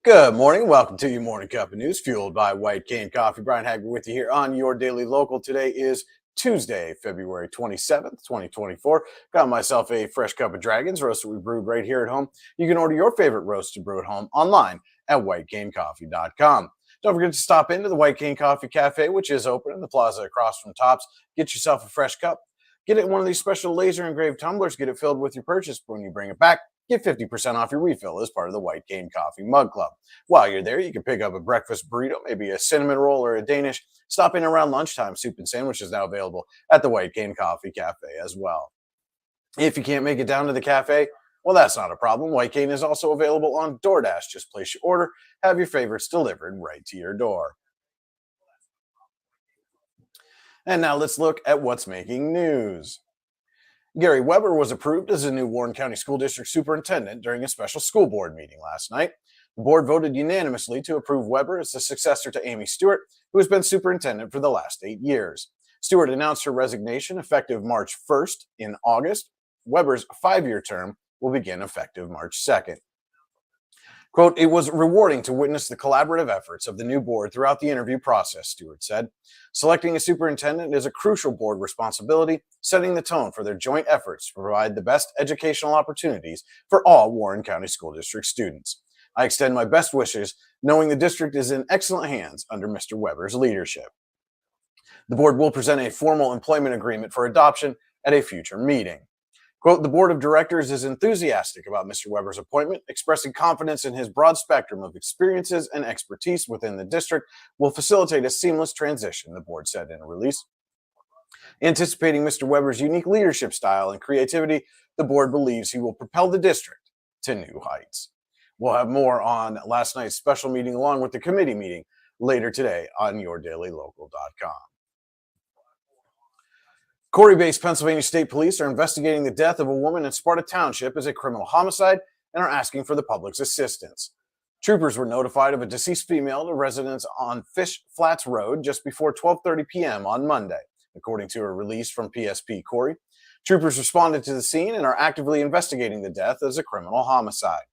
Good morning. Welcome to your morning cup of news, fueled by White Cane Coffee. Brian Hagler with you here on your daily local. Today is Tuesday, February 27th, 2024. Got myself a fresh cup of Dragons roasted we brewed right here at home. You can order your favorite roast to brew at home online at whitecanecoffee.com. Don't forget to stop into the White Cane Coffee Cafe, which is open in the plaza across from Tops. Get yourself a fresh cup. Get it in one of these special laser engraved tumblers. Get it filled with your purchase. When you bring it back, get 50% off your refill as part of the White Cane Coffee Mug Club. While you're there, you can pick up a breakfast burrito, maybe a cinnamon roll or a Danish. Stop in around lunchtime. Soup and sandwich is now available at the White Cane Coffee Cafe as well. If you can't make it down to the cafe, well, that's not a problem. White Cane is also available on DoorDash. Just place your order, have your favorites delivered right to your door. And now let's look at what's making news. Gary Weber was approved as a new Warren County School District Superintendent during a special school board meeting last night. The board voted unanimously to approve Weber as the successor to Amy Stewart, who has been superintendent for the last 8 years. Stewart announced her resignation effective March 1st. In August, Weber's 5-year term will begin effective March 2nd. Quote, "It was rewarding to witness the collaborative efforts of the new board throughout the interview process," Stewart said. "Selecting a superintendent is a crucial board responsibility, setting the tone for their joint efforts to provide the best educational opportunities for all Warren County School District students. I extend my best wishes, knowing the district is in excellent hands under Mr. Weber's leadership." The board will present a formal employment agreement for adoption at a future meeting. Quote, "The board of directors is enthusiastic about Mr. Weber's appointment, expressing confidence in his broad spectrum of experiences and expertise within the district will facilitate a seamless transition," the board said in a release. Anticipating Mr. Weber's unique leadership style and creativity, the board believes he will propel the district to new heights. We'll have more on last night's special meeting along with the committee meeting later today on yourdailylocal.com. Corey-based Pennsylvania State Police are investigating the death of a woman in Sparta Township as a criminal homicide and are asking for the public's assistance. Troopers were notified of a deceased female at a residence on Fish Flats Road just before 12:30 p.m. on Monday, according to a release from PSP Corey. Troopers responded to the scene and are actively investigating the death as a criminal homicide.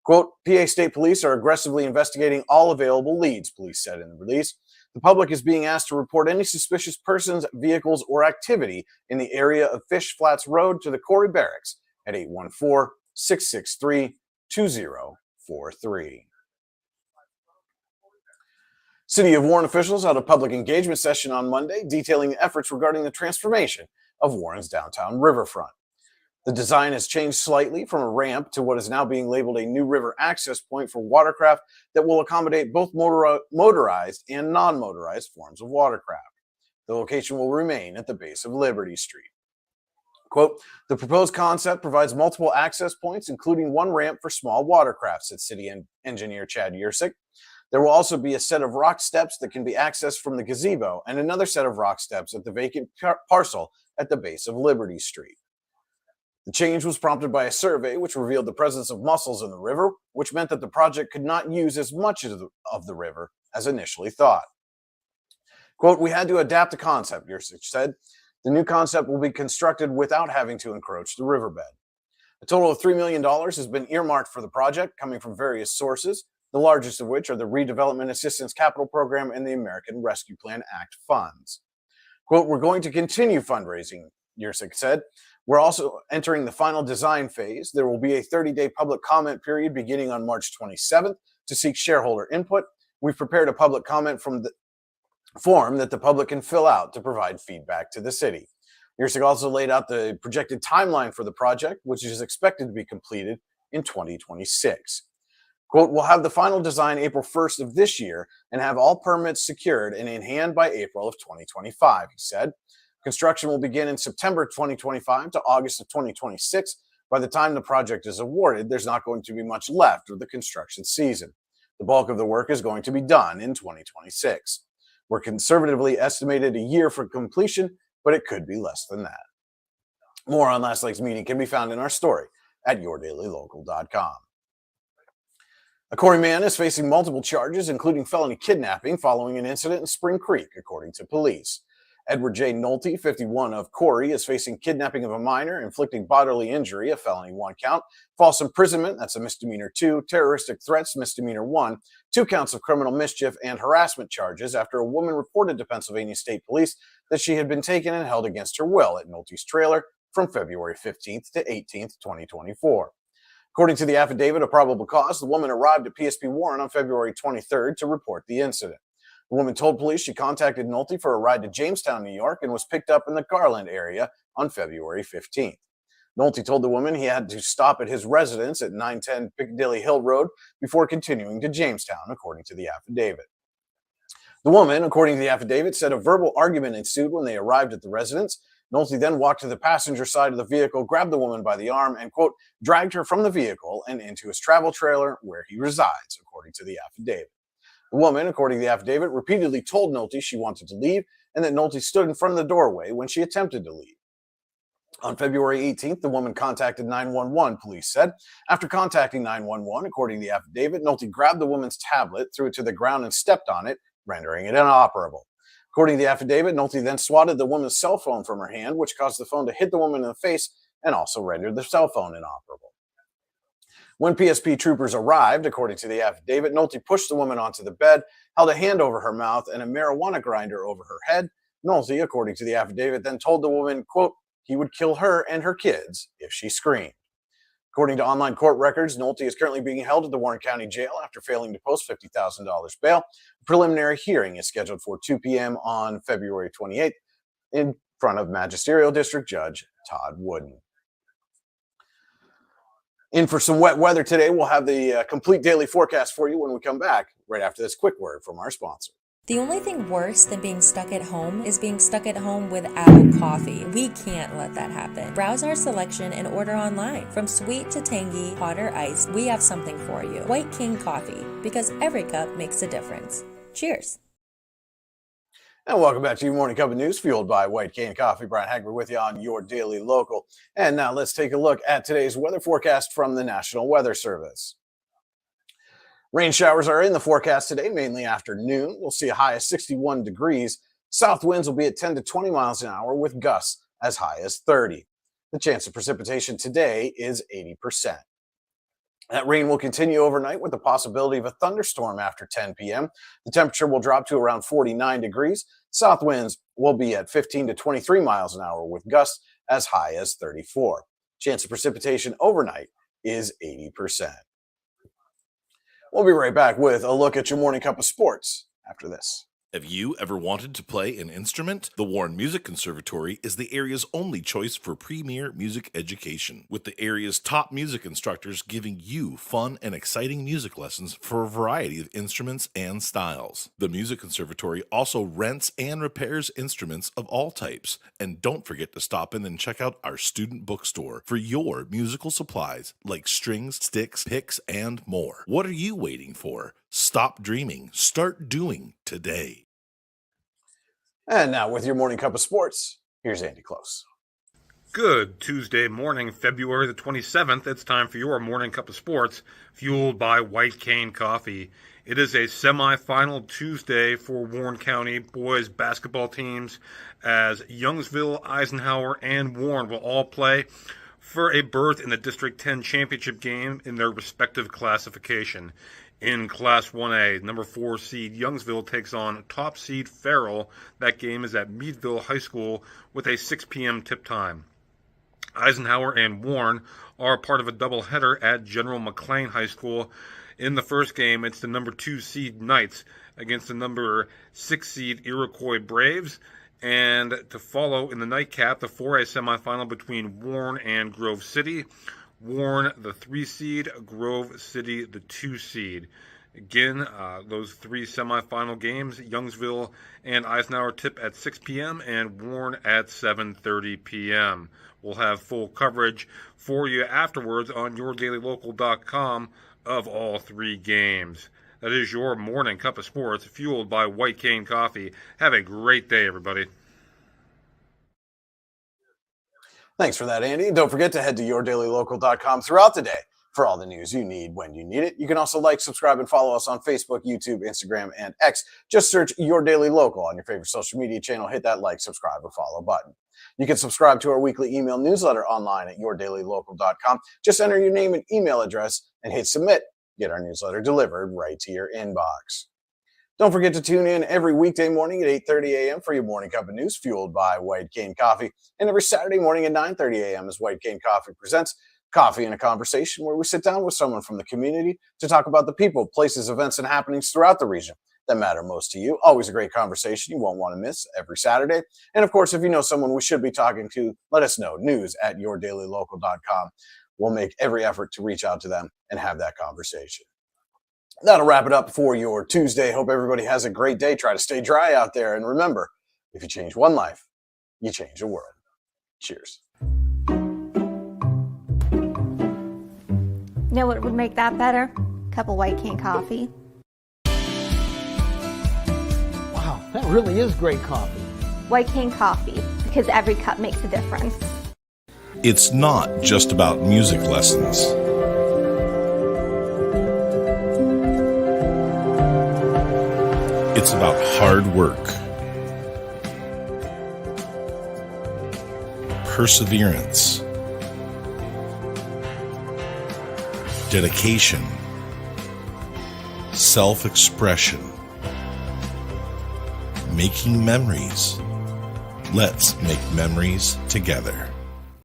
Quote, "PA State Police are aggressively investigating all available leads," police said in the release. The public is being asked to report any suspicious persons, vehicles, or activity in the area of Fish Flats Road to the Corey Barracks at 814-663-2043. City of Warren officials held a public engagement session on Monday detailing the efforts regarding the transformation of Warren's downtown riverfront. The design has changed slightly from a ramp to what is now being labeled a new river access point for watercraft that will accommodate both motorized and non-motorized forms of watercraft. The location will remain at the base of Liberty Street. Quote, "The proposed concept provides multiple access points, including one ramp for small watercraft," said city engineer Chad Yersick. "There will also be a set of rock steps that can be accessed from the gazebo and another set of rock steps at the vacant parcel at the base of Liberty Street." The change was prompted by a survey which revealed the presence of mussels in the river, which meant that the project could not use as much of the river as initially thought. Quote, "We had to adapt the concept," Yersick said. "The new concept will be constructed without having to encroach the riverbed." A total of $3 million has been earmarked for the project, coming from various sources, the largest of which are the Redevelopment Assistance Capital Program and the American Rescue Plan Act funds. Quote, "We're going to continue fundraising," Yersick said. "We're also entering the final design phase. There will be a 30-day public comment period beginning on March 27th to seek shareholder input. We've prepared a public comment from the form that the public can fill out to provide feedback to the city." Yersick also laid out the projected timeline for the project, which is expected to be completed in 2026. Quote, "We'll have the final design April 1st of this year and have all permits secured and in hand by April of 2025, he said. Construction will begin in September 2025 to August of 2026. By the time the project is awarded, there's not going to be much left of the construction season. The bulk of the work is going to be done in 2026. We're conservatively estimated a year for completion, but it could be less than that." More on last night's meeting can be found in our story at yourdailylocal.com. A Corey man is facing multiple charges, including felony kidnapping, following an incident in Spring Creek, according to police. Edward J. Nolte, 51, of Corey, is facing kidnapping of a minor, inflicting bodily injury, a felony 1 count, false imprisonment, that's a misdemeanor 2, terroristic threats, misdemeanor 1, 2 counts of criminal mischief, and harassment charges after a woman reported to Pennsylvania State Police that she had been taken and held against her will at Nolte's trailer from February 15th to 18th, 2024. According to the affidavit of probable cause, the woman arrived at PSP Warren on February 23rd to report the incident. The woman told police she contacted Nolte for a ride to Jamestown, New York, and was picked up in the Garland area on February 15th. Nolte told the woman he had to stop at his residence at 910 Piccadilly Hill Road before continuing to Jamestown, according to the affidavit. The woman, according to the affidavit, said a verbal argument ensued when they arrived at the residence. Nolte then walked to the passenger side of the vehicle, grabbed the woman by the arm, and, quote, dragged her from the vehicle and into his travel trailer where he resides, according to the affidavit. The woman, according to the affidavit, repeatedly told Nolte she wanted to leave and that Nolte stood in front of the doorway when she attempted to leave. On February 18th, the woman contacted 911, police said. After contacting 911, according to the affidavit, Nolte grabbed the woman's tablet, threw it to the ground, and stepped on it, rendering it inoperable. According to the affidavit, Nolte then swatted the woman's cell phone from her hand, which caused the phone to hit the woman in the face and also rendered the cell phone inoperable. When PSP troopers arrived, according to the affidavit, Nolte pushed the woman onto the bed, held a hand over her mouth and a marijuana grinder over her head. Nolte, according to the affidavit, then told the woman, quote, he would kill her and her kids if she screamed. According to online court records, Nolte is currently being held at the Warren County Jail after failing to post $50,000 bail. A preliminary hearing is scheduled for 2 p.m. on February 28th in front of Magisterial District Judge Todd Wooden. In for some wet weather today, we'll have the complete daily forecast for you when we come back, right after this quick word from our sponsor. The only thing worse than being stuck at home is being stuck at home without coffee. We can't let that happen. Browse our selection and order online. From sweet to tangy, hot or iced, we have something for you. White Cane Coffee, because every cup makes a difference. Cheers. And welcome back to your morning cup of news, fueled by White Cane Coffee. Brian Hagberg with you on your daily local. And now let's take a look at today's weather forecast from the National Weather Service. Rain showers are in the forecast today, mainly afternoon. We'll see a high of 61 degrees. South winds will be at 10 to 20 miles an hour with gusts as high as 30. The chance of precipitation today is 80%. That rain will continue overnight with the possibility of a thunderstorm after 10 p.m. The temperature will drop to around 49 degrees. South winds will be at 15 to 23 miles an hour with gusts as high as 34. Chance of precipitation overnight is 80%. We'll be right back with a look at your morning cup of sports after this. Have you ever wanted to play an instrument? The Warren Music Conservatory is the area's only choice for premier music education, with the area's top music instructors giving you fun and exciting music lessons for a variety of instruments and styles. The Music Conservatory also rents and repairs instruments of all types. And don't forget to stop in and check out our student bookstore for your musical supplies like strings, sticks, picks, and more. What are you waiting for? Stop dreaming. Start doing today. And now with your morning cup of sports, here's Andy Close. Good Tuesday morning, February the 27th. It's time for your morning cup of sports, fueled by White Cane Coffee. It is a semifinal Tuesday for Warren County boys basketball teams as Youngsville, Eisenhower, and Warren will all play for a berth in the District 10 championship game in their respective classification. In Class 1A, number 4 seed Youngsville takes on top seed Farrell. That game is at Meadville High School with a 6 p.m. tip time. Eisenhower and Warren are part of a doubleheader at General McLean High School. In the first game, it's the number 2 seed Knights against the number 6 seed Iroquois Braves. And to follow in the nightcap, the 4A semifinal between Warren and Grove City. Warren, the 3 seed, Grove City, the 2 seed. Again, those 3 semifinal games, Youngsville and Eisenhower tip at 6 p.m. and Warren at 7:30 p.m. We'll have full coverage for you afterwards on yourdailylocal.com of all 3 games. That is your morning cup of sports, fueled by White Cane Coffee. Have a great day, everybody. Thanks for that, Andy. Don't forget to head to yourdailylocal.com throughout the day for all the news you need when you need it. You can also like, subscribe, and follow us on Facebook, YouTube, Instagram, and X. Just search Your Daily Local on your favorite social media channel. Hit that like, subscribe, or follow button. You can subscribe to our weekly email newsletter online at yourdailylocal.com. Just enter your name and email address and hit submit. Get our newsletter delivered right to your inbox. Don't forget to tune in every weekday morning at 8:30 a.m. for your morning cup of news, fueled by White Cane Coffee. And every Saturday morning at 9:30 a.m. as White Cane Coffee presents Coffee and a Conversation, where we sit down with someone from the community to talk about the people, places, events, and happenings throughout the region that matter most to you. Always a great conversation you won't want to miss every Saturday. And of course, if you know someone we should be talking to, let us know. news@yourdailylocal.com. We'll make every effort to reach out to them and have that conversation. That'll wrap it up for your Tuesday. Hope everybody has a great day. Try to stay dry out there. And remember, if you change one life, you change the world. Cheers. You know what would make that better? A cup of White Cane coffee. Wow, that really is great coffee. White Cane coffee, because every cup makes a difference. It's not just about music lessons. It's about hard work, perseverance, dedication, self-expression, making memories. Let's make memories together.